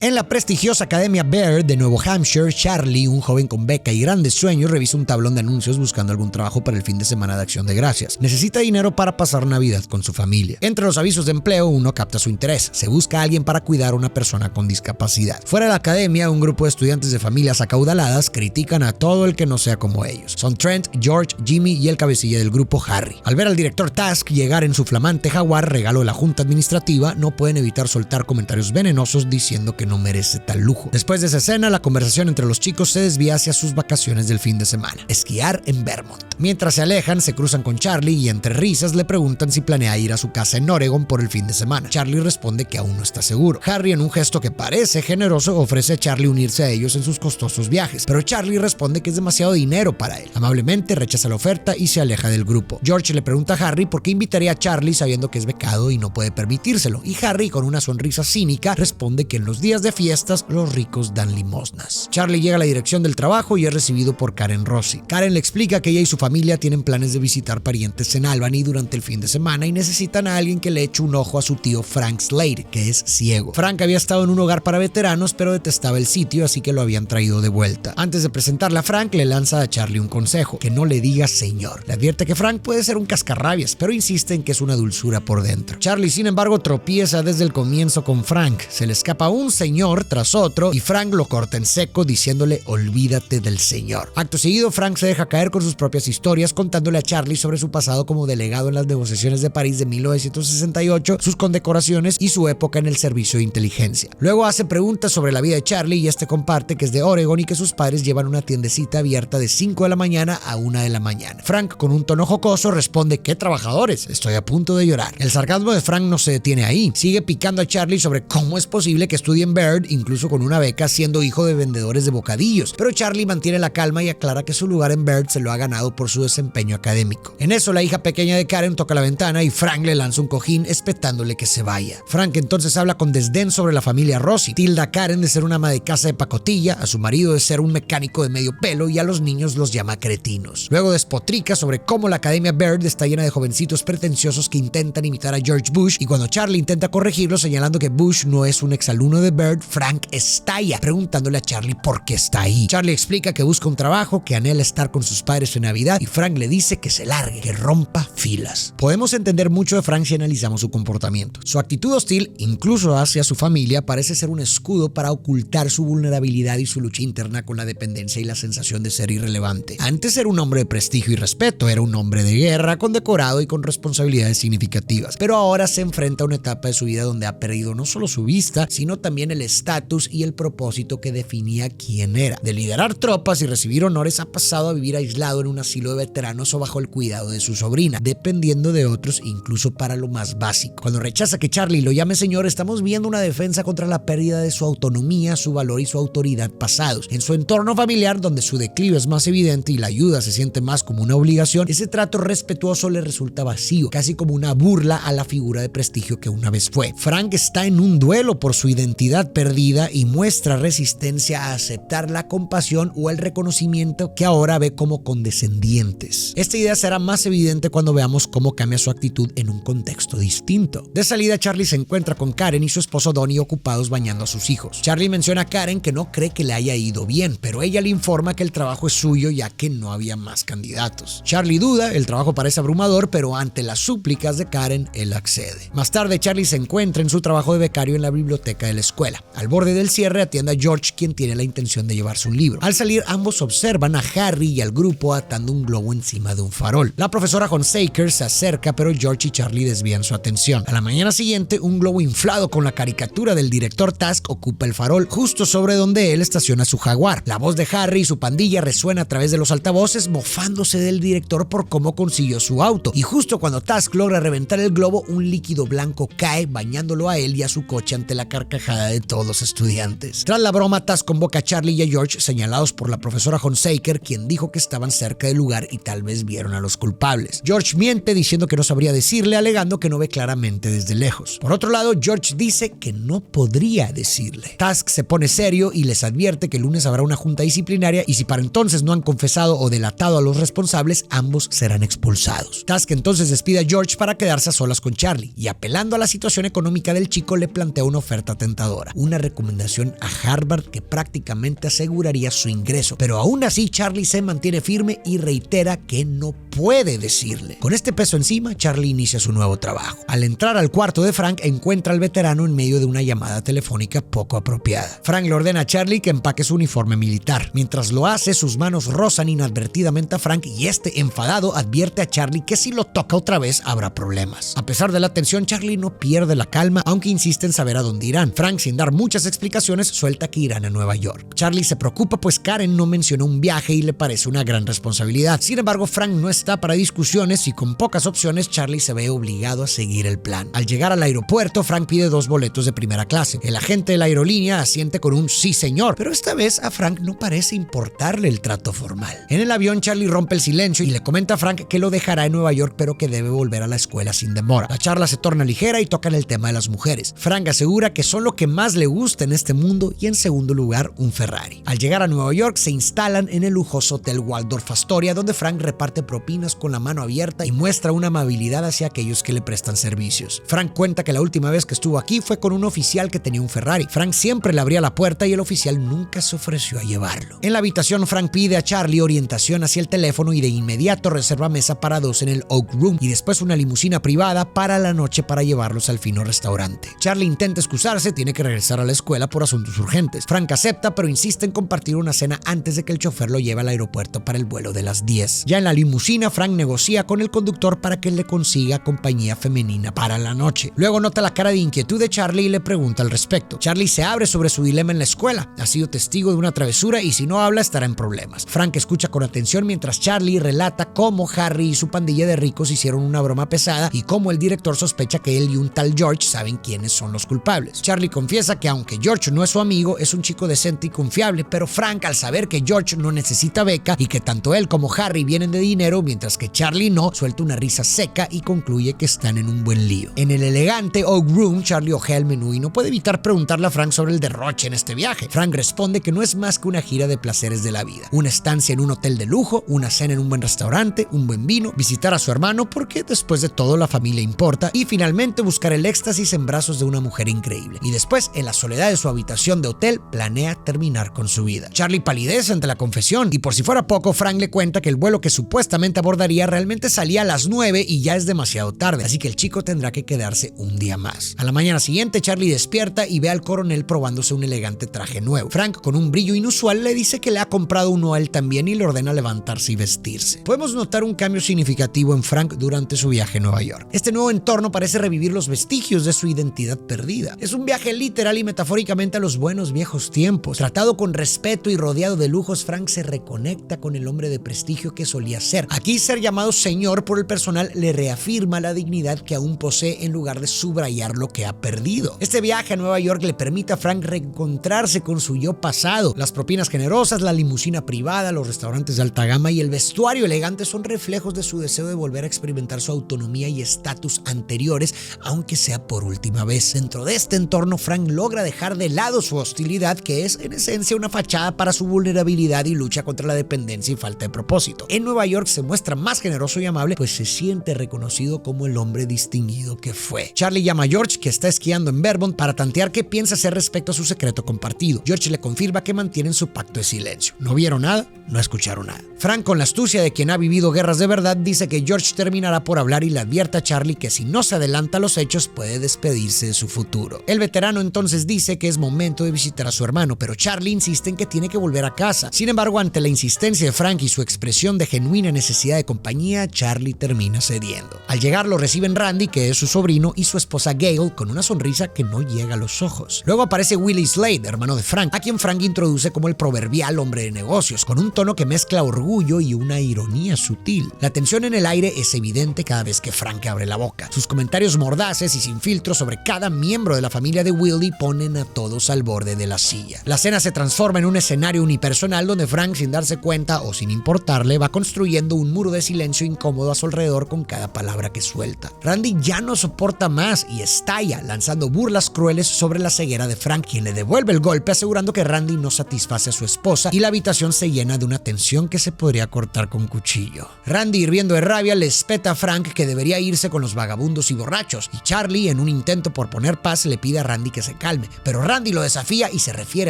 En la prestigiosa Academia Baird de Nuevo Hampshire, Charlie, un joven con beca y grandes sueños, revisa un tablón de anuncios buscando algún trabajo para el fin de semana de Acción de Gracias. Necesita dinero para pasar Navidad con su familia. Entre los avisos de empleo, uno capta su interés. Se busca a alguien para cuidar a una persona con discapacidad. Fuera de la academia, un grupo de estudiantes de familias acaudaladas critican a todo el que no sea como ellos. Son Trent, George, Jimmy y el cabecilla del grupo, Harry. Al ver al director Task llegar en su flamante Jaguar, regalo de la junta administrativa, no pueden evitar soltar comentarios venenosos diciendo que no merece tal lujo. Después de esa escena, la conversación entre los chicos se desvía hacia sus vacaciones del fin de semana, esquiar en Vermont. Mientras se alejan, se cruzan con Charlie y entre risas le preguntan si planea ir a su casa en Oregon por el fin de semana. Charlie responde que aún no está seguro. Harry, en un gesto que parece generoso, ofrece a Charlie unirse a ellos en sus costosos viajes, pero Charlie responde que es demasiado dinero para él. Amablemente rechaza la oferta y se aleja del grupo. George le pregunta a Harry por qué invitaría a Charlie sabiendo que es becado y no puede permitírselo, y Harry, con una sonrisa cínica, responde que en los días de fiesta los ricos dan limosnas. Charlie llega a la dirección del trabajo y es recibido por Karen Rossi. Karen le explica que ella y su familia tienen planes de visitar parientes en Albany durante el fin de semana y necesitan a alguien que le eche un ojo a su tío Frank Slade, que es ciego. Frank había estado en un hogar para veteranos, pero detestaba el sitio, así que lo habían traído de vuelta. Antes de presentarle a Frank, le lanza a Charlie un consejo: que no le diga señor. Le advierte que Frank puede ser un cascarrabias, pero insiste en que es una dulzura por dentro. Charlie, sin embargo, tropieza desde el comienzo con Frank. Se le escapa un señor tras otro y Frank lo corta en seco diciéndole: olvídate del señor. Acto seguido, Frank se deja caer con sus propias historias, contándole a Charlie sobre su pasado como delegado en las negociaciones de París de 1968, sus condecoraciones y su época en el servicio de inteligencia. Luego hace preguntas sobre la vida de Charlie y este comparte que es de Oregon y que sus padres llevan una tiendecita abierta de 5 de la mañana a 1 de la mañana. Frank, con un tono jocoso, responde: ¿qué trabajadores? Estoy a punto de llorar. El sarcasmo de Frank no se detiene ahí. Sigue picando a Charlie sobre cómo es posible que estudie en Baird, incluso con una beca, siendo hijo de vendedores de bocadillos, pero Charlie mantiene la calma y aclara que su lugar en Baird se lo ha ganado por su desempeño académico. En eso, la hija pequeña de Karen toca la ventana y Frank le lanza un cojín espetándole que se vaya. Frank entonces habla con desdén sobre la familia Rossi, tilda a Karen de ser una ama de casa de pacotilla, a su marido de ser un mecánico de medio pelo y a los niños los llama cretinos. Luego despotrica sobre cómo la Academia Baird está llena de jovencitos pretenciosos que intentan imitar a George Bush, y cuando Charlie intenta corregirlo señalando que Bush no es un exalumno de Baird, Frank estalla preguntándole a Charlie por qué está ahí. Charlie explica que busca un trabajo, que anhela estar con sus padres en Navidad, y Frank le dice que se largue, que rompa filas. Podemos entender mucho de Frank si analizamos su comportamiento. Su actitud hostil, incluso hacia su familia, parece ser un escudo para ocultar su vulnerabilidad y su lucha interna con la dependencia y la sensación de ser irrelevante. Antes era un hombre de prestigio y respeto, era un hombre de guerra, condecorado y con responsabilidades significativas, pero ahora se enfrenta a una etapa de su vida donde ha perdido no solo su vista, sino también el estatus y el propósito que definía quién era. De liderar tropas y recibir honores ha pasado a vivir aislado en un asilo de veteranos o bajo el cuidado de su sobrina, dependiendo de otros incluso para lo más básico. Cuando rechaza que Charlie lo llame señor, estamos viendo una defensa contra la pérdida de su autonomía, su valor y su autoridad pasados. En su entorno familiar, donde su declive es más evidente y la ayuda se siente más como una obligación, ese trato respetuoso le resulta vacío, casi como una burla a la figura de prestigio que una vez fue. Frank está en un duelo por su identidad perdida y muestra resistencia a aceptar la compasión o el reconocimiento que ahora ve como condescendientes. Esta idea será más evidente cuando veamos cómo cambia su actitud en un contexto distinto. De salida, Charlie se encuentra con Karen y su esposo Donnie ocupados bañando a sus hijos. Charlie menciona a Karen que no cree que le haya ido bien, pero ella le informa que el trabajo es suyo ya que no había más candidatos. Charlie duda, el trabajo parece abrumador, pero ante las súplicas de Karen, él accede. Más tarde, Charlie se encuentra en su trabajo de becario en la biblioteca de la escuela. Al borde del cierre atiende a George, quien tiene la intención de llevarse un libro. Al salir, ambos observan a Harry y al grupo atando un globo encima de un farol. La profesora Hunsaker se acerca, pero George y Charlie desvían su atención. A la mañana siguiente, un globo inflado con la caricatura del director Task ocupa el farol, justo sobre donde él estaciona su Jaguar. La voz de Harry y su pandilla resuena a través de los altavoces, mofándose del director por cómo consiguió su auto. Y justo cuando Task logra reventar el globo, un líquido blanco cae, bañándolo a él y a su coche ante la carcajada de todos los estudiantes. Tras la broma, Task convoca a Charlie y a George, señalados por la profesora Hunsaker, quien dijo que estaban cerca del lugar y tal vez vieron a los culpables. George miente diciendo que no sabría decirle, alegando que no ve claramente desde lejos. Por otro lado, George dice que no podría decirle. Task se pone serio y les advierte que el lunes habrá una junta disciplinaria y si para entonces no han confesado o delatado a los responsables, ambos serán expulsados. Task entonces despide a George para quedarse a solas con Charlie y, apelando a la situación económica del chico, le plantea una oferta tentadora. ahora, una recomendación a Harvard que prácticamente aseguraría su ingreso. Pero aún así, Charlie se mantiene firme y reitera que no puede decirle. Con este peso encima, Charlie inicia su nuevo trabajo. Al entrar al cuarto de Frank, encuentra al veterano en medio de una llamada telefónica poco apropiada. Frank le ordena a Charlie que empaque su uniforme militar. Mientras lo hace, sus manos rozan inadvertidamente a Frank y este, enfadado, advierte a Charlie que si lo toca otra vez habrá problemas. A pesar de la tensión, Charlie no pierde la calma, aunque insiste en saber a dónde irán. Frank, sin dar muchas explicaciones, suelta que irán a Nueva York. Charlie se preocupa pues Karen no mencionó un viaje y le parece una gran responsabilidad. Sin embargo, Frank no está para discusiones y con pocas opciones, Charlie se ve obligado a seguir el plan. Al llegar al aeropuerto, Frank pide 2 boletos de primera clase. El agente de la aerolínea asiente con un sí señor, pero esta vez a Frank no parece importarle el trato formal. En el avión, Charlie rompe el silencio y le comenta a Frank que lo dejará en Nueva York, pero que debe volver a la escuela sin demora. La charla se torna ligera y tocan el tema de las mujeres. Frank asegura que son lo que más le gusta en este mundo y en segundo lugar, un Ferrari. Al llegar a Nueva York, se instalan en el lujoso hotel Waldorf Astoria, donde Frank reparte propinas con la mano abierta y muestra una amabilidad hacia aquellos que le prestan servicios. Frank cuenta que la última vez que estuvo aquí fue con un oficial que tenía un Ferrari. Frank siempre le abría la puerta y el oficial nunca se ofreció a llevarlo. En la habitación, Frank pide a Charlie orientación hacia el teléfono y de inmediato reserva mesa para 2 en el Oak Room y después una limusina privada para la noche para llevarlos al fino restaurante. Charlie intenta excusarse, tiene que regresar a la escuela por asuntos urgentes. Frank acepta, pero insiste en compartir una cena antes de que el chofer lo lleve al aeropuerto para el vuelo de las 10. Ya en la limusina, Frank negocia con el conductor para que le consiga compañía femenina para la noche. Luego nota la cara de inquietud de Charlie y le pregunta al respecto. Charlie se abre sobre su dilema en la escuela. Ha sido testigo de una travesura y si no habla estará en problemas. Frank escucha con atención mientras Charlie relata cómo Harry y su pandilla de ricos hicieron una broma pesada y cómo el director sospecha que él y un tal George saben quiénes son los culpables. Charlie confiesa que aunque George no es su amigo, es un chico decente y confiable, pero Frank, al saber que George no necesita beca y que tanto él como Harry vienen de dinero, mientras que Charlie no, suelta una risa seca y concluye que están en un buen lío. En el elegante Oak Room, Charlie ojea el menú y no puede evitar preguntarle a Frank sobre el derroche en este viaje. Frank responde que no es más que una gira de placeres de la vida. Una estancia en un hotel de lujo, una cena en un buen restaurante, un buen vino, visitar a su hermano porque después de todo la familia importa y finalmente buscar el éxtasis en brazos de una mujer increíble. Y después, en la soledad de su habitación de hotel, planea terminar con su vida. Charlie palidece ante la confesión y por si fuera poco, Frank le cuenta que el vuelo que supuestamente abordaría realmente salía a las 9 y ya es demasiado tarde, así que el chico tendrá que quedarse un día más. A la mañana siguiente, Charlie despierta y ve al coronel probándose un elegante traje nuevo. Frank, con un brillo inusual, le dice que le ha comprado uno a él también y le ordena levantarse y vestirse. Podemos notar un cambio significativo en Frank durante su viaje a Nueva York. Este nuevo entorno parece revivir los vestigios de su identidad perdida. Es un viaje literal y metafóricamente a los buenos viejos tiempos. Tratado con respeto y rodeado de lujos, Frank se reconecta con el hombre de prestigio que solía ser. Aquí ser llamado señor por el personal le reafirma la dignidad que aún posee en lugar de subrayar lo que ha perdido. Este viaje a Nueva York le permite a Frank reencontrarse con su yo pasado. Las propinas generosas, la limusina privada, los restaurantes de alta gama y el vestuario elegante son reflejos de su deseo de volver a experimentar su autonomía y estatus anteriores, aunque sea por última vez. Dentro de este entorno, Frank logra dejar de lado su hostilidad, que es en esencia una fachada para su vulnerabilidad y lucha contra la dependencia y falta de propósito. En Nueva York se muestra más generoso y amable, pues se siente reconocido como el hombre distinguido que fue. Charlie llama a George, que está esquiando en Vermont, para tantear qué piensa hacer respecto a su secreto compartido. George le confirma que mantienen su pacto de silencio. No vieron nada, no escucharon nada. Frank, con la astucia de quien ha vivido guerras de verdad, dice que George terminará por hablar y le advierte a Charlie que si no se adelanta a los hechos puede despedirse de su futuro. El veterano entonces dice que es momento de visitar a su hermano, pero Charlie insiste en que tiene que volver a casa. Sin embargo, ante la insistencia de Frank y su expresión de genuina necesidad de compañía, Charlie termina cediendo. Al llegar lo reciben Randy, que es su sobrino, y su esposa Gail, con una sonrisa que no llega a los ojos. Luego aparece Willie Slade, hermano de Frank, a quien Frank introduce como el proverbial hombre de negocios, con un tono que mezcla orgullo y una ironía sutil. La tensión en el aire es evidente cada vez que Frank abre la boca. Sus comentarios mordaces y sin filtro sobre cada miembro de la familia de Willie ponen a todos al borde de la silla. La cena se transforma en un escenario unipersonal donde Frank, sin darse cuenta o sin importarle, va construyendo un muro de silencio incómodo a su alrededor con cada palabra que suelta. Randy ya no soporta más y estalla, lanzando burlas crueles sobre la ceguera de Frank, quien le devuelve el golpe asegurando que Randy no satisface a su esposa, y la habitación se llena de una tensión que se podría cortar con cuchillo. Randy, hirviendo de rabia, le espeta a Frank que debería irse con los vagabundos y borrachos, y Charlie, en un intento por poner paz, le pide a Randy que se calme, pero Randy lo desafía y se refiere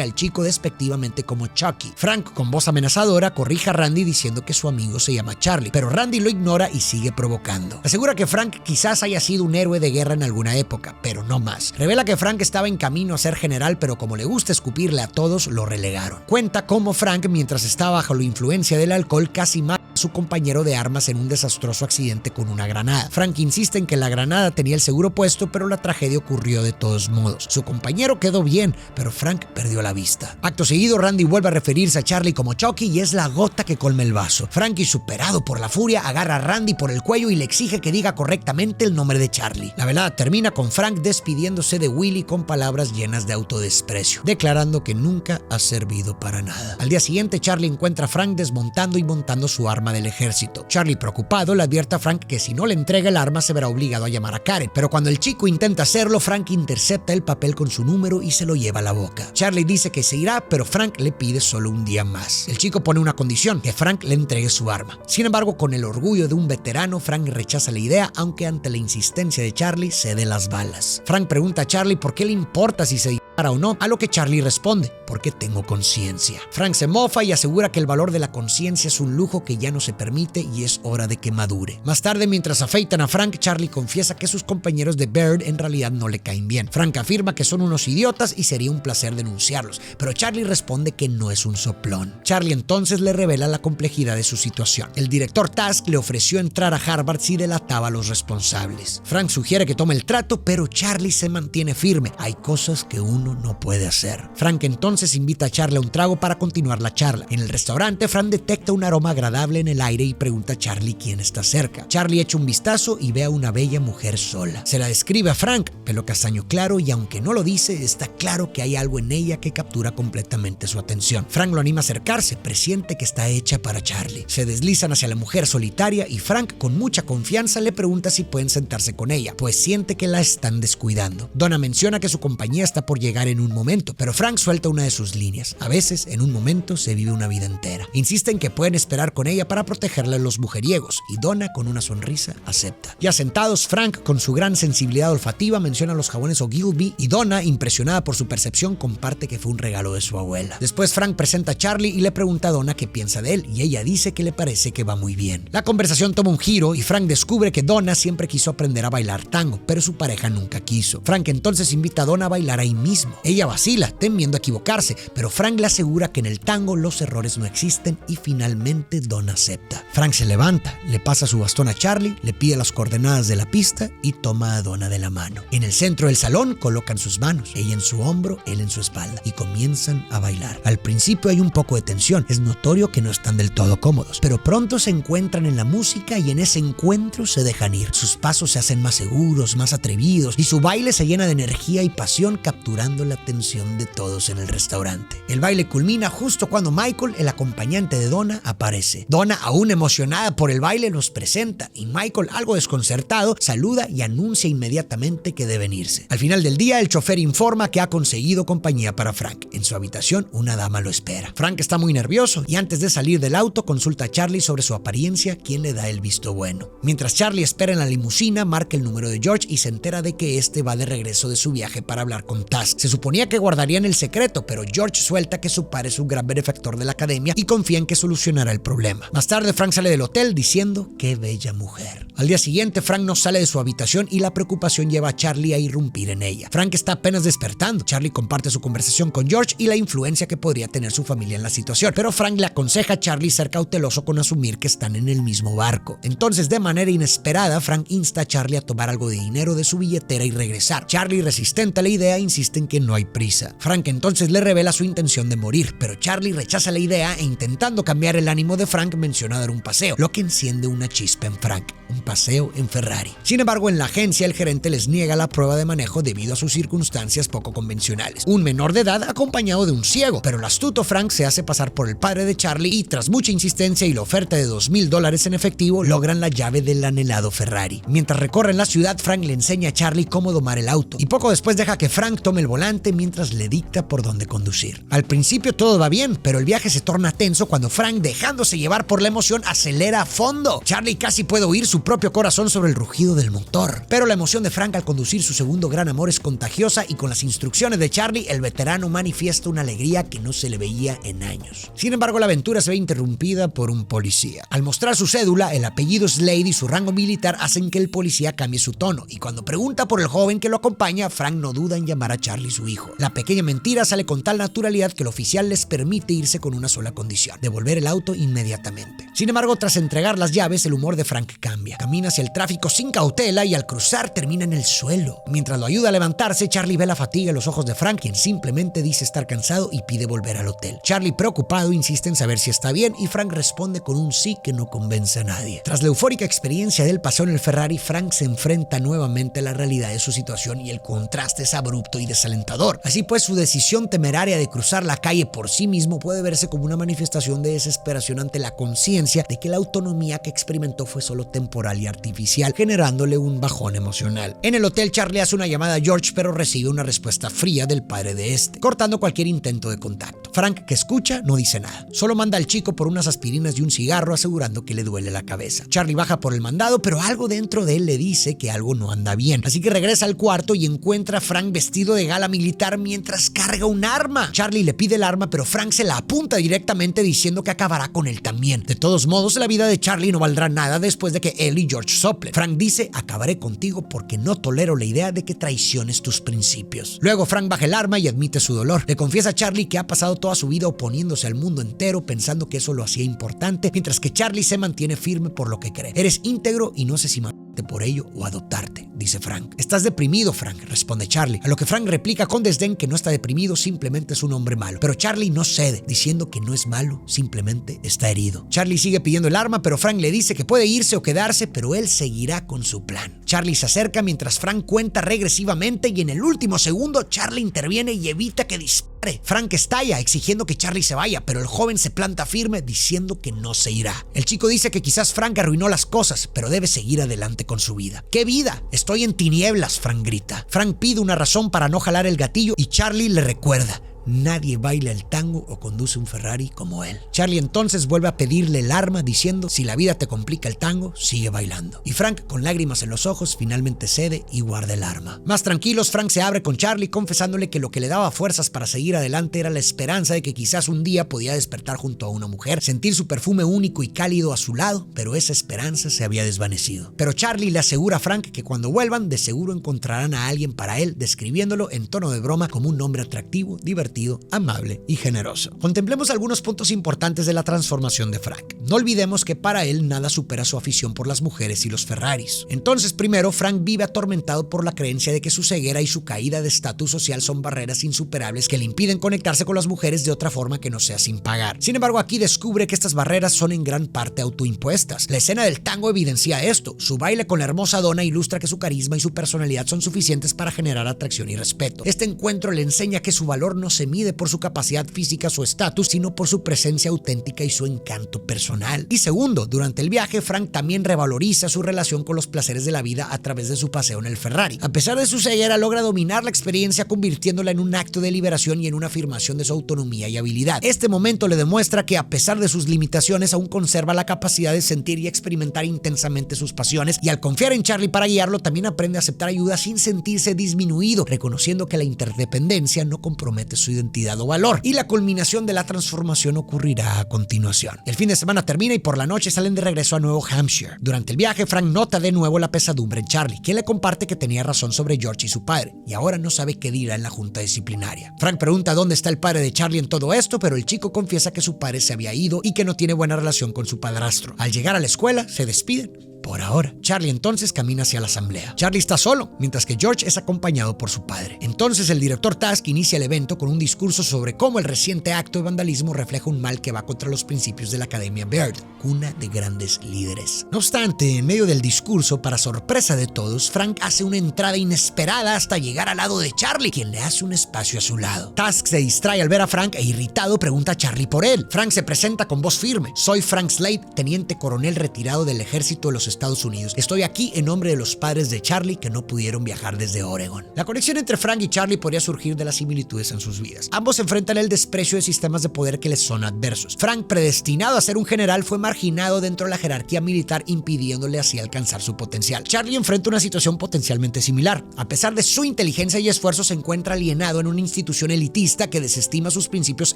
al chico despectivamente como Chucky. Frank, con voz amenazadora, corrige a Randy diciendo que su amigo se llama Charlie, pero Randy lo ignora y sigue provocando. Asegura que Frank quizás haya sido un héroe de guerra en alguna época, pero no más. Revela que Frank estaba en camino a ser general, pero como le gusta escupirle a todos, lo relegaron. Cuenta cómo Frank, mientras estaba bajo la influencia del alcohol, casi mata a su compañero de armas en un desastroso accidente con una granada. Frank insiste en que la granada tenía el seguro puesto, pero la tragedia ocurrió de todos modos. Su compañero quedó bien, pero Frank perdió la vista. Acto seguido, Randy vuelve a referirse a Charlie como Chucky y es la gota que colma el vaso. Frankie, superado por la furia, agarra a Randy por el cuello y le exige que diga correctamente el nombre de Charlie. La velada termina con Frank despidiéndose de Willie con palabras llenas de autodesprecio, declarando que nunca ha servido para nada. Al día siguiente, Charlie encuentra a Frank desmontando y montando su arma del ejército. Charlie, preocupado, le advierte a Frank que si no le entrega el arma se verá obligado a llamar a Karen, pero cuando el chico intenta hacerlo, Frank intercepta el papel con su número y se lo lleva a la boca. Charlie dice que se irá, pero Frank le pide solo un día más. El chico pone una condición, que Frank le entregue su arma. Sin embargo, con el orgullo de un veterano, Frank rechaza la idea, aunque ante la insistencia de Charlie cede las balas. Frank pregunta a Charlie por qué le importa si se dispara o no, a lo que Charlie responde: porque tengo conciencia. Frank se mofa y asegura que el valor de la conciencia es un lujo que ya no se permite y es hora de que madure. Más tarde, mientras afeitan a Frank, Charlie confiesa que sus compañeros de Bird en realidad no le caen bien. Frank afirma que son unos idiotas y sería un placer denunciarlos, pero Charlie responde que no es un soplón. Charlie entonces le revela la complejidad de su situación. El director Task le ofreció entrar a Harvard si delataba a los responsables. Frank sugiere que tome el trato, pero Charlie se mantiene firme. Hay cosas que uno no puede hacer. Frank entonces invita a Charlie a un trago para continuar la charla. En el restaurante, Frank detecta un aroma agradable en el aire y pregunta a Charlie quién está cerca. Charlie echa un vistazo y ve a una bella mujer sola. Se la describe a Frank, pelo castaño claro, y aunque no lo dice, está claro que hay algo en ella que captura completamente su atención. Frank lo anima a acercarse, presiente que está hecha para Charlie. Se deslizan hacia la mujer solitaria y Frank, con mucha confianza, le pregunta si pueden sentarse con ella, pues siente que la están descuidando. Donna menciona que su compañía está por llegar en un momento, pero Frank suelta una de sus líneas: a veces, en un momento, se vive una vida entera. Insiste en que pueden esperar con ella para protegerla de los mujeriegos, y Donna, con una sonrisa, acepta. Ya sentados, Frank, con su gran sensibilidad olfativa, menciona los jabones Ogilvy, y Donna, impresionada por su percepción, comparte que fue un regalo de su abuela. Después, Frank presenta a Charlie y le pregunta a Donna qué piensa de él, y ella dice que le parece que va muy bien. La conversación toma un giro y Frank descubre que Donna siempre quiso aprender a bailar tango, pero su pareja nunca quiso. Frank entonces invita a Donna a bailar ahí mismo. Ella vacila, temiendo equivocarse, pero Frank le asegura que en el tango los errores no existen y finalmente Donna acepta. Frank se levanta, le pasa su bastón a Charlie, le pide las coordenadas de la pista y toma a Donna de la mano. En el centro del salón colocan sus manos, ella en su hombro, él en su espalda, y comienzan a bailar. Al principio hay un poco de tensión, es notorio que no están del todo cómodos, pero pronto se encuentran en la música y en ese encuentro se dejan ir. Sus pasos se hacen más seguros, más atrevidos, y su baile se llena de energía y pasión, capturando la atención de todos en el restaurante. El baile culmina justo cuando Michael, el acompañante de Donna, aparece. Donna, aún emocionada por el baile, los presenta y Michael, algo desconcertado, saluda y anuncia inmediatamente que deben irse. Al final del día, el chofer informa que ha conseguido compañía para Frank. En su habitación, una dama lo espera. Frank está muy nervioso y antes de salir del auto consulta a Charlie sobre su apariencia, quien le da el visto bueno. Mientras Charlie espera en la limusina, marca el número de George y se entera de que este va de regreso de su viaje para hablar con Task. Se suponía que guardarían el secreto, pero George suelta que su padre es un gran benefactor de la academia y confía en que solucionará el problema. Más tarde, Frank sale del hotel diciendo: ¡qué bella mujer! Al día siguiente, Frank no sale de su habitación y la preocupación lleva a Charlie a irrumpir en ella. Frank está apenas despertando. Charlie comparte su conversación con George y la influencia que podría tener su familia en la situación, pero Frank le aconseja a Charlie ser cauteloso con asumir que están en el mismo barco. Entonces, de manera inesperada, Frank insta a Charlie a tomar algo de dinero de su billetera y regresar. Charlie, resistente a la idea, insiste en que no hay prisa. Frank entonces le revela su intención de morir, pero Charlie rechaza la idea e, intentando cambiar el ánimo de Frank, menciona dar un paseo, lo que enciende una chispa en Frank. Un paseo en Ferrari. Sin embargo, en la agencia el gerente les niega la prueba de manejo debido a sus circunstancias poco convencionales. Un menor de edad acompañado de un ciego, pero el astuto Frank se hace pasar por el padre de Charlie y tras mucha insistencia y la oferta de $2,000 en efectivo, logran la llave del anhelado Ferrari. Mientras recorren la ciudad, Frank le enseña a Charlie cómo domar el auto y poco después deja que Frank tome el volante volante mientras le dicta por dónde conducir. Al principio todo va bien, pero el viaje se torna tenso cuando Frank, dejándose llevar por la emoción, acelera a fondo. Charlie casi puede oír su propio corazón sobre el rugido del motor. Pero la emoción de Frank al conducir su segundo gran amor es contagiosa y con las instrucciones de Charlie, el veterano manifiesta una alegría que no se le veía en años. Sin embargo, la aventura se ve interrumpida por un policía. Al mostrar su cédula, el apellido Slade y su rango militar hacen que el policía cambie su tono, y cuando pregunta por el joven que lo acompaña, Frank no duda en llamar a Charlie su hijo. La pequeña mentira sale con tal naturalidad que el oficial les permite irse con una sola condición: devolver el auto inmediatamente. Sin embargo, tras entregar las llaves, el humor de Frank cambia. Camina hacia el tráfico sin cautela y al cruzar termina en el suelo. Mientras lo ayuda a levantarse, Charlie ve la fatiga en los ojos de Frank, quien simplemente dice estar cansado y pide volver al hotel. Charlie, preocupado, insiste en saber si está bien y Frank responde con un sí que no convence a nadie. Tras la eufórica experiencia del paseo en el Ferrari, Frank se enfrenta nuevamente a la realidad de su situación y el contraste es abrupto y desalentador. Así pues, su decisión temeraria de cruzar la calle por sí mismo puede verse como una manifestación de desesperación ante la conciencia de que la autonomía que experimentó fue solo temporal y artificial, generándole un bajón emocional. En el hotel, Charlie hace una llamada a George, pero recibe una respuesta fría del padre de este, cortando cualquier intento de contacto. Frank, que escucha, no dice nada. Solo manda al chico por unas aspirinas y un cigarro, asegurando que le duele la cabeza. Charlie baja por el mandado, pero algo dentro de él le dice que algo no anda bien. Así que regresa al cuarto y encuentra a Frank vestido de gala militar mientras carga un arma. Charlie le pide el arma, pero Frank se la apunta directamente diciendo que acabará con él también. De todos modos, la vida de Charlie no valdrá nada después de que él y George soplen. Frank dice: acabaré contigo porque no tolero la idea de que traiciones tus principios. Luego Frank baja el arma y admite su dolor. Le confiesa a Charlie que ha pasado toda su vida oponiéndose al mundo entero, pensando que eso lo hacía importante, mientras que Charlie se mantiene firme por lo que cree. Eres íntegro y no sé si matarte por ello o adoptarte, dice Frank. Estás deprimido, Frank, responde Charlie, a lo que Frank replica con desdén que no está deprimido, simplemente es un hombre malo. Pero Charlie no cede, diciendo que no es malo, simplemente está herido. Charlie sigue pidiendo el arma, pero Frank le dice que puede irse o quedarse, pero él seguirá con su plan. Charlie se acerca mientras Frank cuenta regresivamente y en el último segundo Charlie interviene y evita que dispare. Frank estalla exigiendo que Charlie se vaya, pero el joven se planta firme diciendo que no se irá. El chico dice que quizás Frank arruinó las cosas, pero debe seguir adelante con su vida. ¿Qué vida? Estoy en tinieblas, Frank grita. Frank pide una razón para no jalar el gatillo y Charlie le recuerda: nadie baila el tango o conduce un Ferrari como él. Charlie entonces vuelve a pedirle el arma diciendo: si la vida te complica el tango, sigue bailando. Y Frank, con lágrimas en los ojos, finalmente cede y guarda el arma. Más tranquilos, Frank se abre con Charlie, confesándole que lo que le daba fuerzas para seguir adelante era la esperanza de que quizás un día podía despertar junto a una mujer, sentir su perfume único y cálido a su lado, pero esa esperanza se había desvanecido. Pero Charlie le asegura a Frank que cuando vuelvan, de seguro encontrarán a alguien para él, describiéndolo en tono de broma como un hombre atractivo, divertido, amable y generoso. Contemplemos algunos puntos importantes de la transformación de Frank. No olvidemos que para él nada supera su afición por las mujeres y los Ferraris. Entonces, primero, Frank vive atormentado por la creencia de que su ceguera y su caída de estatus social son barreras insuperables que le impiden conectarse con las mujeres de otra forma que no sea sin pagar. Sin embargo, aquí descubre que estas barreras son en gran parte autoimpuestas. La escena del tango evidencia esto. Su baile con la hermosa dona ilustra que su carisma y su personalidad son suficientes para generar atracción y respeto. Este encuentro le enseña que su valor no se mide por su capacidad física, su estatus, sino por su presencia auténtica y su encanto personal. Y segundo, durante el viaje, Frank también revaloriza su relación con los placeres de la vida a través de su paseo en el Ferrari. A pesar de su ceguera, logra dominar la experiencia, convirtiéndola en un acto de liberación y en una afirmación de su autonomía y habilidad. Este momento le demuestra que, a pesar de sus limitaciones, aún conserva la capacidad de sentir y experimentar intensamente sus pasiones, y al confiar en Charlie para guiarlo, también aprende a aceptar ayuda sin sentirse disminuido, reconociendo que la interdependencia no compromete su identidad o valor. Y la culminación de la transformación ocurrirá a continuación. El fin de semana termina y por la noche salen de regreso a Nuevo Hampshire. Durante el viaje, Frank nota de nuevo la pesadumbre en Charlie, quien le comparte que tenía razón sobre George y su padre, y ahora no sabe qué dirá en la junta disciplinaria. Frank pregunta dónde está el padre de Charlie en todo esto, pero el chico confiesa que su padre se había ido y que no tiene buena relación con su padrastro. Al llegar a la escuela, se despiden. Por ahora. Charlie entonces camina hacia la asamblea. Charlie está solo, mientras que George es acompañado por su padre. Entonces el director Task inicia el evento con un discurso sobre cómo el reciente acto de vandalismo refleja un mal que va contra los principios de la Academia Byrd, cuna de grandes líderes. No obstante, en medio del discurso, para sorpresa de todos, Frank hace una entrada inesperada hasta llegar al lado de Charlie, quien le hace un espacio a su lado. Task se distrae al ver a Frank e irritado pregunta a Charlie por él. Frank se presenta con voz firme: soy Frank Slade, teniente coronel retirado del ejército de los Estados Unidos. Estoy aquí en nombre de los padres de Charlie que no pudieron viajar desde Oregon. La conexión entre Frank y Charlie podría surgir de las similitudes en sus vidas. Ambos enfrentan el desprecio de sistemas de poder que les son adversos. Frank, predestinado a ser un general, fue marginado dentro de la jerarquía militar, impidiéndole así alcanzar su potencial. Charlie enfrenta una situación potencialmente similar. A pesar de su inteligencia y esfuerzo, se encuentra alienado en una institución elitista que desestima sus principios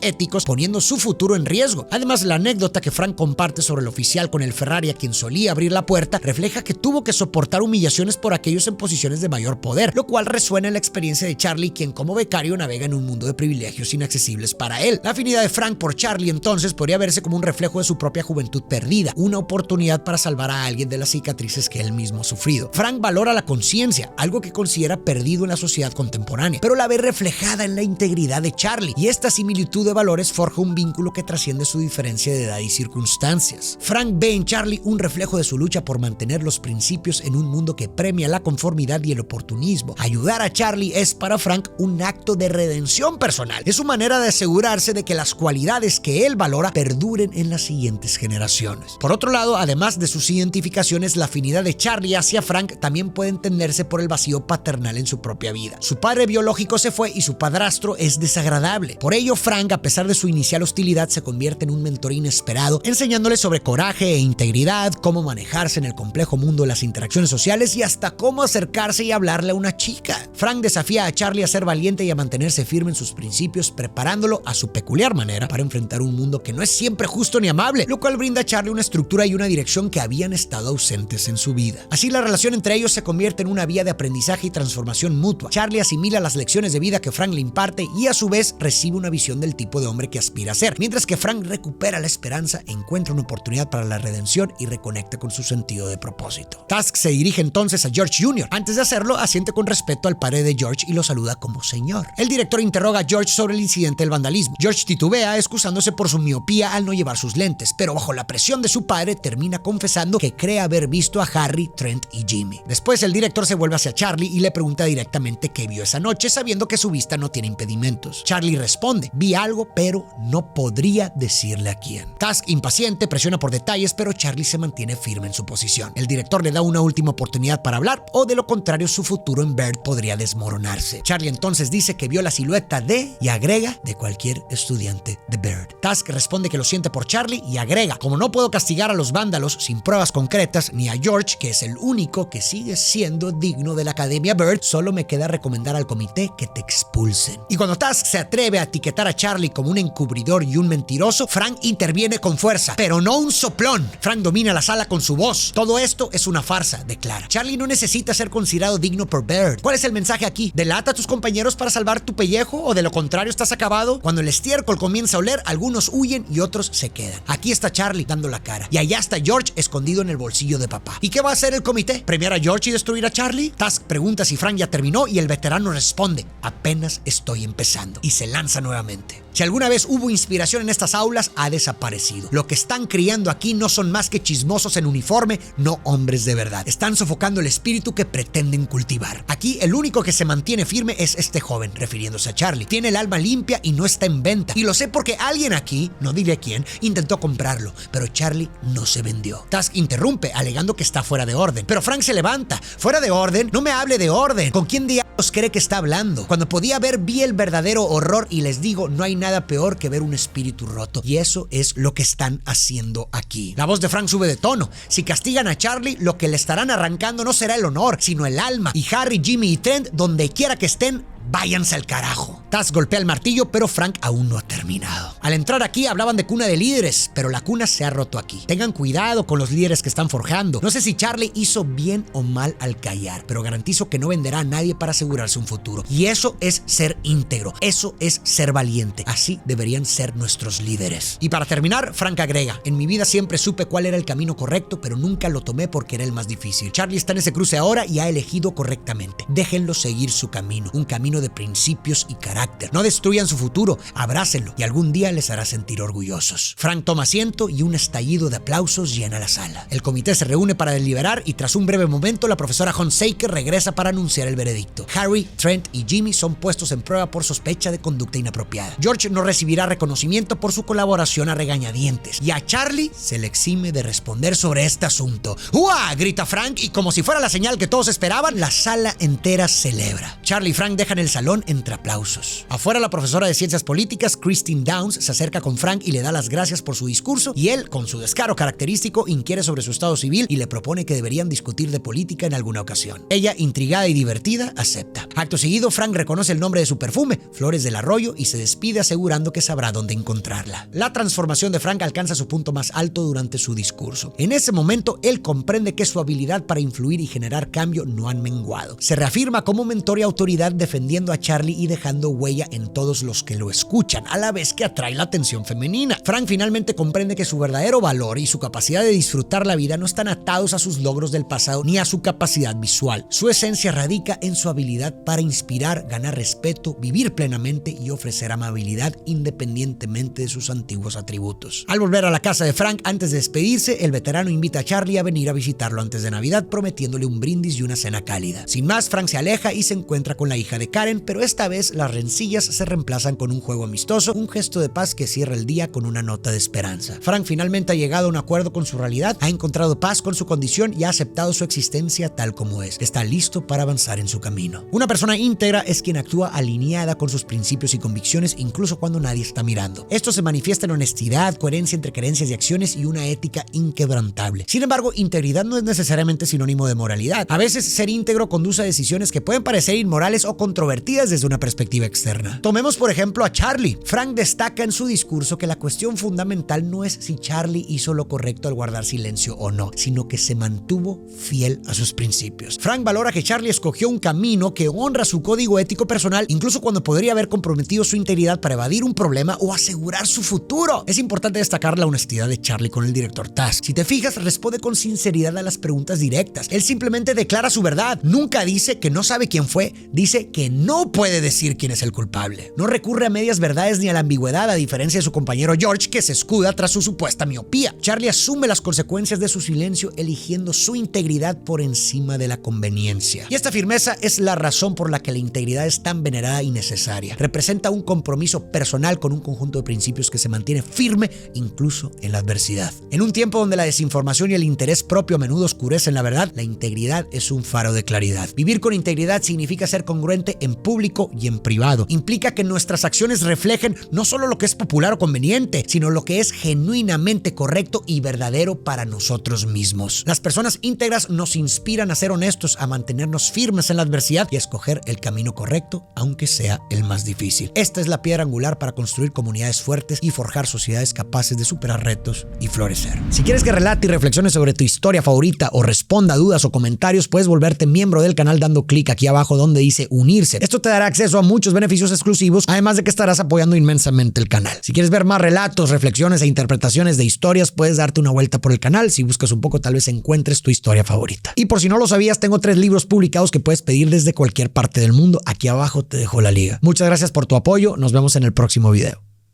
éticos, poniendo su futuro en riesgo. Además, la anécdota que Frank comparte sobre el oficial con el Ferrari a quien solía abrir la puerta refleja que tuvo que soportar humillaciones por aquellos en posiciones de mayor poder, lo cual resuena en la experiencia de Charlie, quien como becario navega en un mundo de privilegios inaccesibles para él. La afinidad de Frank por Charlie entonces podría verse como un reflejo de su propia juventud perdida, una oportunidad para salvar a alguien de las cicatrices que él mismo ha sufrido. Frank valora la conciencia, algo que considera perdido en la sociedad contemporánea, pero la ve reflejada en la integridad de Charlie, y esta similitud de valores forja un vínculo que trasciende su diferencia de edad y circunstancias. Frank ve en Charlie un reflejo de su lucha por mantener los principios en un mundo que premia la conformidad y el oportunismo. Ayudar a Charlie es para Frank un acto de redención personal. Es su manera de asegurarse de que las cualidades que él valora perduren en las siguientes generaciones. Por otro lado, además de sus identificaciones, la afinidad de Charlie hacia Frank también puede entenderse por el vacío paternal en su propia vida. Su padre biológico se fue y su padrastro es desagradable. Por ello, Frank, a pesar de su inicial hostilidad, se convierte en un mentor inesperado, enseñándole sobre coraje e integridad, cómo manejarse en el complejo mundo de las interacciones sociales y hasta cómo acercarse y hablarle a una chica. Frank desafía a Charlie a ser valiente y a mantenerse firme en sus principios, preparándolo a su peculiar manera para enfrentar un mundo que no es siempre justo ni amable, lo cual brinda a Charlie una estructura y una dirección que habían estado ausentes en su vida. Así, la relación entre ellos se convierte en una vía de aprendizaje y transformación mutua. Charlie asimila las lecciones de vida que Frank le imparte y a su vez recibe una visión del tipo de hombre que aspira a ser, mientras que Frank recupera la esperanza, encuentra una oportunidad para la redención y reconecta con su sentido de propósito. Tusk se dirige entonces a George Jr. Antes de hacerlo, asiente con respeto al padre de George y lo saluda como señor. El director interroga a George sobre el incidente del vandalismo. George titubea, excusándose por su miopía al no llevar sus lentes, pero bajo la presión de su padre termina confesando que cree haber visto a Harry, Trent y Jimmy. Después, el director se vuelve hacia Charlie y le pregunta directamente qué vio esa noche, sabiendo que su vista no tiene impedimentos. Charlie responde: vi algo, pero no podría decirle a quién. Tusk, impaciente, presiona por detalles, pero Charlie se mantiene firme en su posición. El director le da una última oportunidad para hablar, o de lo contrario su futuro en Byrd podría desmoronarse. Charlie entonces dice que vio la silueta de, y agrega, de cualquier estudiante de Byrd. Tusk responde que lo siente por Charlie y agrega: como no puedo castigar a los vándalos sin pruebas concretas, ni a George, que es el único que sigue siendo digno de la Academia Byrd, solo me queda recomendar al comité que te expulsen. Y cuando Tusk se atreve a etiquetar a Charlie como un encubridor y un mentiroso, Frank interviene con fuerza, pero no un soplón. Frank domina la sala con su voz. Todo esto es una farsa, declara. Charlie no necesita ser considerado digno por Byrd. ¿Cuál es el mensaje aquí? ¿Delata a tus compañeros para salvar tu pellejo o de lo contrario estás acabado? Cuando el estiércol comienza a oler, algunos huyen y otros se quedan. Aquí está Charlie dando la cara y allá está George escondido en el bolsillo de papá. ¿Y qué va a hacer el comité? ¿Premiar a George y destruir a Charlie? Tusk pregunta si Frank ya terminó y el veterano responde: apenas estoy empezando, y se lanza nuevamente. Si alguna vez hubo inspiración en estas aulas, ha desaparecido. Lo que están criando aquí no son más que chismosos en uniforme, no hombres de verdad. Están sofocando el espíritu que pretenden cultivar. Aquí el único que se mantiene firme es este joven, refiriéndose a Charlie. Tiene el alma limpia y no está en venta. Y lo sé porque alguien aquí, no diré quién, intentó comprarlo, pero Charlie no se vendió. Tusk interrumpe, alegando que está fuera de orden. Pero Frank se levanta. ¿Fuera de orden? No me hable de orden. ¿Con quién diablos cree que está hablando? Cuando podía ver, vi el verdadero horror y les digo, no hay nada peor que ver un espíritu roto. Y eso es lo que están haciendo aquí. La voz de Frank sube de tono. Si castigan a Charlie, lo que le estarán arrancando no será el honor, sino el alma. Y Harry, Jimmy y Trent, donde quiera que estén, váyanse al carajo. Tusk golpea el martillo, pero Frank aún no ha terminado. Al entrar aquí hablaban de cuna de líderes, pero la cuna se ha roto aquí. Tengan cuidado con los líderes que están forjando. No sé si Charlie hizo bien o mal al callar, pero garantizo que no venderá a nadie para asegurarse un futuro. Y eso es ser íntegro, eso es ser valiente. Así deberían ser nuestros líderes. Y para terminar, Frank agrega: en mi vida siempre supe cuál era el camino correcto, pero nunca lo tomé porque era el más difícil. Charlie está en ese cruce ahora y ha elegido correctamente. Déjenlo seguir su camino, un camino lleno de principios y carácter. No destruyan su futuro, abrácenlo y algún día les hará sentir orgullosos. Frank toma asiento y un estallido de aplausos llena la sala. El comité se reúne para deliberar y tras un breve momento la profesora Hunsaker regresa para anunciar el veredicto. Harry, Trent y Jimmy son puestos en prueba por sospecha de conducta inapropiada. George no recibirá reconocimiento por su colaboración a regañadientes y a Charlie se le exime de responder sobre este asunto. ¡Uah!, grita Frank y como si fuera la señal que todos esperaban, la sala entera celebra. Charlie y Frank dejan el salón entre aplausos. Afuera, la profesora de ciencias políticas, Christine Downs, se acerca con Frank y le da las gracias por su discurso y él, con su descaro característico, inquiere sobre su estado civil y le propone que deberían discutir de política en alguna ocasión. Ella, intrigada y divertida, acepta. Acto seguido, Frank reconoce el nombre de su perfume, Flores del Arroyo, y se despide asegurando que sabrá dónde encontrarla. La transformación de Frank alcanza su punto más alto durante su discurso. En ese momento, él comprende que su habilidad para influir y generar cambio no han menguado. Se reafirma como mentor y autoridad defendiendo a Charlie y dejando huella en todos los que lo escuchan, a la vez que atrae la atención femenina. Frank finalmente comprende que su verdadero valor y su capacidad de disfrutar la vida no están atados a sus logros del pasado ni a su capacidad visual. Su esencia radica en su habilidad para inspirar, ganar respeto, vivir plenamente y ofrecer amabilidad independientemente de sus antiguos atributos. Al volver a la casa de Frank, antes de despedirse, el veterano invita a Charlie a venir a visitarlo antes de Navidad, prometiéndole un brindis y una cena cálida. Sin más, Frank se aleja y se encuentra con la hija de Karen, pero esta vez las rencillas se reemplazan con un juego amistoso, un gesto de paz que cierra el día con una nota de esperanza. Frank finalmente ha llegado a un acuerdo con su realidad, ha encontrado paz con su condición y ha aceptado su existencia tal como es. Está listo para avanzar en su camino. Una persona íntegra es quien actúa alineada con sus principios y convicciones incluso cuando nadie está mirando. Esto se manifiesta en honestidad, coherencia entre creencias y acciones y una ética inquebrantable. Sin embargo, integridad no es necesariamente sinónimo de moralidad. A veces ser íntegro conduce a decisiones que pueden parecer inmorales o controvertidas desde una perspectiva externa. Tomemos por ejemplo a Charlie. Frank destaca en su discurso que la cuestión fundamental no es si Charlie hizo lo correcto al guardar silencio o no, sino que se mantuvo fiel a sus principios. Frank valora que Charlie escogió un camino que honra su código ético personal, incluso cuando podría haber comprometido su integridad para evadir un problema o asegurar su futuro. Es importante destacar la honestidad de Charlie con el director Taz. Si te fijas, responde con sinceridad a las preguntas directas. Él simplemente declara su verdad. Nunca dice que no sabe quién fue, dice que no puede decir quién es el culpable. No recurre a medias verdades ni a la ambigüedad, a diferencia de su compañero George, que se escuda tras su supuesta miopía. Charlie asume las consecuencias de su silencio, eligiendo su integridad por encima de la conveniencia. Y esta firmeza es la razón por la que la integridad es tan venerada y necesaria. Representa un compromiso personal con un conjunto de principios que se mantiene firme incluso en la adversidad. En un tiempo donde la desinformación y el interés propio a menudo oscurecen la verdad, la integridad es un faro de claridad. Vivir con integridad significa ser congruente en público y en privado. Implica que nuestras acciones reflejen no solo lo que es popular o conveniente, sino lo que es genuinamente correcto y verdadero para nosotros mismos. Las personas íntegras nos inspiran a ser honestos, a mantenernos firmes en la adversidad y a escoger el camino correcto, aunque sea el más difícil. Esta es la piedra angular para construir comunidades fuertes y forjar sociedades capaces de superar retos y florecer. Si quieres que relate y reflexione sobre tu historia favorita o responda a dudas o comentarios, puedes volverte miembro del canal dando clic aquí abajo donde dice unirse. Esto te dará acceso a muchos beneficios exclusivos, además de que estarás apoyando inmensamente el canal. Si quieres ver más relatos, reflexiones e interpretaciones de historias, puedes darte una vuelta por el canal. Si buscas un poco, tal vez encuentres tu historia favorita. Y por si no lo sabías, tengo 3 libros publicados que puedes pedir desde cualquier parte del mundo. Aquí abajo te dejo la liga. Muchas gracias por tu apoyo. Nos vemos en el próximo video.